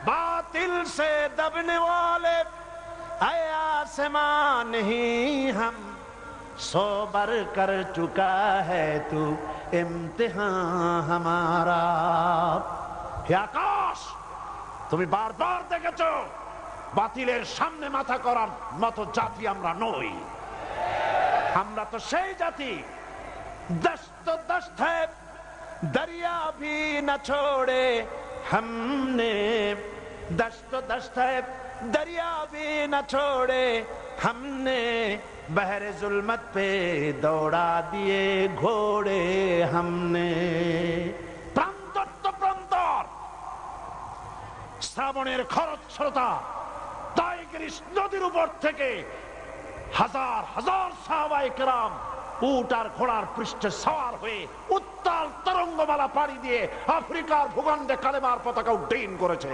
बातिल से दबने वाले ऐ आसमां नहीं हम सो बर कर चुका है तू इम्तिहान हमारा। হে আকাশ, তুমি বারবার দেখেছো বাতিলের সামনে মাথা করার মতো জাতি আমরা নই। আমরা তো সেই জাতি দস্ত দস্ত है दरिया भी न छोड़े हमने, दस्त दस्त है दरिया भी न छोड़े हमने, बहरे जुल्मत पे दौड़ा दिए घोड़े हमने। প্রান্তর তো প্রান্তর, শ্রাবণের খরস্রোতা টাইগ্রিস নদীর উপর থেকে হাজার হাজার সাহাবায়ে কেরাম উট আর ঘোড়ার পৃষ্ঠে সওয়ার হয়ে উত্তাল তরঙ্গমালা পাড়ি দিয়ে আফ্রিকার ভূখণ্ডে কালেমার পতাকা উড্ডীন করেছে।